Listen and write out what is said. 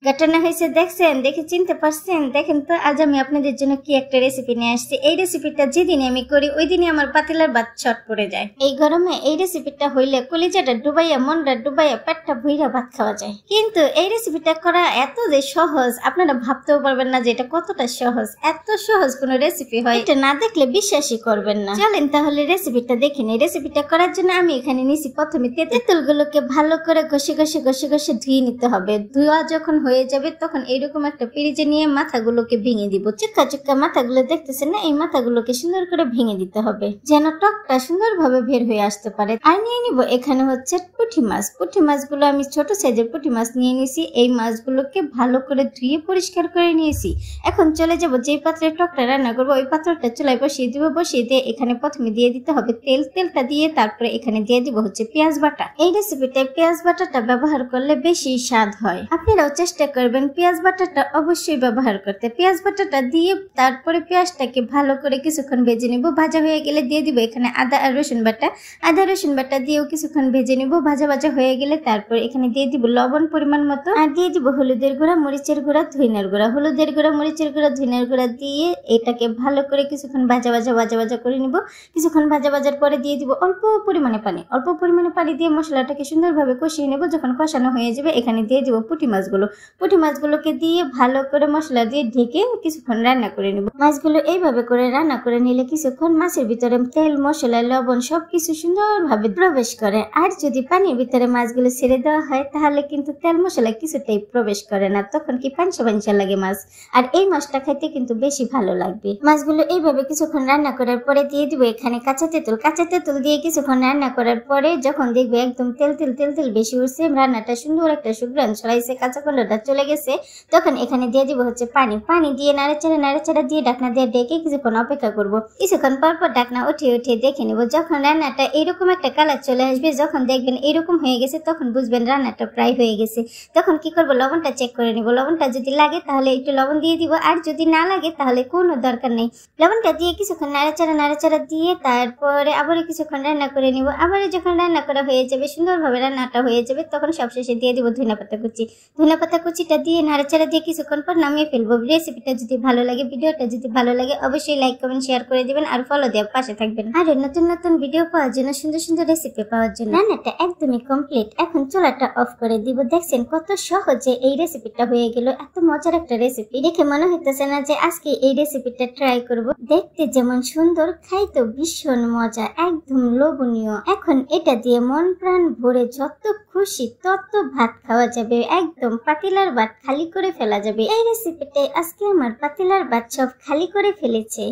ঘটনা হয়েছে দেখছেন, দেখে চিনতে পারছেন? দেখেন তো আজ আমি আপনাদের জন্য কি একটা রেসিপি নিয়ে আসছি। এই রেসিপিটা যেদিন আমি করি ওই দিনই আমার পাতিলার ভাত শর্ট পড়ে যায়। এই গরমে এই রেসিপিটা হইলে কলিজাটা ডুবাইয়া মনটা ডুবাইয়া পেটটা ভুইরা ভাত খাওয়া যায়। কিন্তু এই রেসিপিটা করা এত যে সহজ আপনারা ভাবতেও পারবেন না যে এটা কতটা সহজ। এত সহজ কোন রেসিপি হয় এটা না দেখলে বিশ্বাসই করবেন না। চলেন তাহলে রেসিপিটা দেখে নিই। রেসিপিটা করার জন্য আমি এখানে নিছি প্রথমে তেঁতুলগুলোকে ভালো করে ঘষে ধুয়ে নিতে হবে। ধোয়া যখন হয়ে যাবে তখন এইরকম একটা পিরিজে নিয়ে মাথাগুলোকে ভেঙে দিব। চুক্কা চুক্কা মাথাগুলো দেখতেছেন না, এই মাথাগুলোকে সুন্দর করে ভেঙে দিতে হবে যেন টকটা সুন্দরভাবে বের হয়ে আসতে পারে। আর নিয়ে নিব এখানে হচ্ছে পুঁটি মাছ। পুঁটি মাছগুলো আমি ছোট সাইজের পুঁটি মাছ নিয়ে নিয়েছি। এই মাছগুলোকে ভালো করে ধুয়ে পরিষ্কার করে নিয়েছি। এখন চলে যাব যে পাত্রে টকটা রান্না করবো ওই পাত্রটা চুলায় বসিয়ে দিব। বসিয়ে দিয়ে এখানে প্রথমে দিয়ে দিতে হবে তেল। তেলটা দিয়ে তারপরে এখানে দিয়ে দিব হচ্ছে পেঁয়াজ বাটা। এই রেসিপিটায় পেঁয়াজ বাটাটা ব্যবহার করলে বেশি স্বাদ হয়। আপনারাও চেষ্টা করবেন পেঁয়াজ বাটাটা অবশ্যই ব্যবহার করতে। পেঁয়াজ বাটাটা দিয়ে তারপরে পেঁয়াজটাকে ভালো করে কিছুক্ষণ ভেজে নিব। ভাজা হয়ে গেলে দিয়ে দিব এখানে আদা আর রসুন বাটা। আদা রসুন বাটা দিয়েও কিছুক্ষণ ভেজে নিব। ভাজা ভাজা হয়ে গেলে তারপর এখানে দিয়ে দিব লবণ পরিমাণ মতো, আর দিয়ে দিব হলুদের গুঁড়া, মরিচের গুঁড়া, ধনিয়ার গুঁড়া। হলুদের গুঁড়া, মরিচের গুঁড়া, ধনিয়ার গুঁড়া দিয়ে এটাকে ভালো করে কিছুক্ষণ ভাজা ভাজা করে নিব। কিছুক্ষণ ভাজার পরে দিয়ে দিব অল্প পরিমাণে পানি। অল্প পরিমাণে পানি দিয়ে মশলাটাকে সুন্দরভাবে কষিয়ে নেব। যখন কষানো হয়ে যাবে এখানে দিয়ে দিব পুঁটি মাছগুলো। পুঁটি মাছগুলোকে দিয়ে ভালো করে মশলা দিয়ে ঢেকে কিছুক্ষণ রান্না করে নেব। মাছগুলো এইভাবে করে রান্না করে নিলে কিছুক্ষণ মাছের ভিতরে তেল, মশলা, লবণ সবকিছু সুন্দরভাবে প্রবেশ করে। আর যদি পানির ভিতরে মাছগুলো ছেড়ে দেওয়া হয় তাহলে কিন্তু তেল মশলা কিছুটাই প্রবেশ করে না, তখন কি পাঞ্চা লাগে মাছ। আর এই মাছটা খাইতে কিন্তু বেশি ভালো লাগবে। মাছগুলো এইভাবে কিছুক্ষণ রান্না করার পরে দিয়ে দিব এখানে কাঁচা তেঁতুল। কাঁচা তেঁতুল দিয়ে কিছুক্ষণ রান্না করার পরে যখন দেখবে একদম তেল বেশি উঠছে, রান্নাটা সুন্দর একটা সুঘ্রাণ ছড়াইছে, কাঁচা কলরটা চলে গেছে, তখন এখানে দিয়ে দিব হচ্ছে পানি। পানি দিয়ে নাড়াচাড়া দিয়ে ঢাকনা দিয়ে ডেকে কিছুক্ষণ অপেক্ষা করব। কিছুক্ষণ পর ঢাকনা উঠিয়ে দেখে নেব। যখন রান্নাটা এরকম একটা কালার চলে আসবে, যখন দেখবেন এরকম হয়ে গেছে তখন বুঝবেন রান্নাটা প্রায় হয়ে গেছে। তখন কি করব, লবণটা চেক করে নিব। লবণটা যদি লাগে তাহলে একটু লবণ দিয়ে দিব, আর যদি না লাগে তাহলে কোনো দরকার নেই। লবণটা দিয়ে কিছুক্ষণ নাড়াচাড়া দিয়ে তারপরে আবার কিছুক্ষণ রান্না করে নিব। আবার যখন রান্না করা হয়ে যাবে, সুন্দরভাবে রান্নাটা হয়ে যাবে, তখন সবশেষে দিয়ে দিব ধনেপাতা কুচি। ধনেপাতা কুচিটা দিয়ে নাড়াচাড়া দিয়ে কিছুক্ষণ পর নামিয়ে ফেলবো। রেসিপিটা যদি ভালো লাগে, ভিডিওটা যদি ভালো লাগে অবশ্যই লাইক কমেন্ট শেয়ার করে দিবেন আর ফলো দিয়ে পাশে থাকবেন। আর নতুন ভিডিও পাওয়ার জন্য, সুন্দর রেসিপি পাওয়ার জন্য। রান্নাটা একদমই কমপ্লিট। এখন চুলাটা অফ করে দিব। দেখছেন কত সহজে এই রেসিপিটা হয়ে গেল। এত মজার একটা রেসিপি, দেখে মনে হইতেছে না যে আজকে এই রেসিপিটা ট্রাই করব। দেখতে যেমন সুন্দর, খাইতে ভীষণ মজা, একদম লোভনীয়। এখন এটা দিয়ে মন প্রাণ ভরে যত খুশি তত ভাত খাওয়া যাবে। একদম পাতিলার ভাত খালি করে ফেলা যাবে। এই রেসিপিটাই আজকে আমার পাতিলার ভাত সব খালি করে ফেলেছে।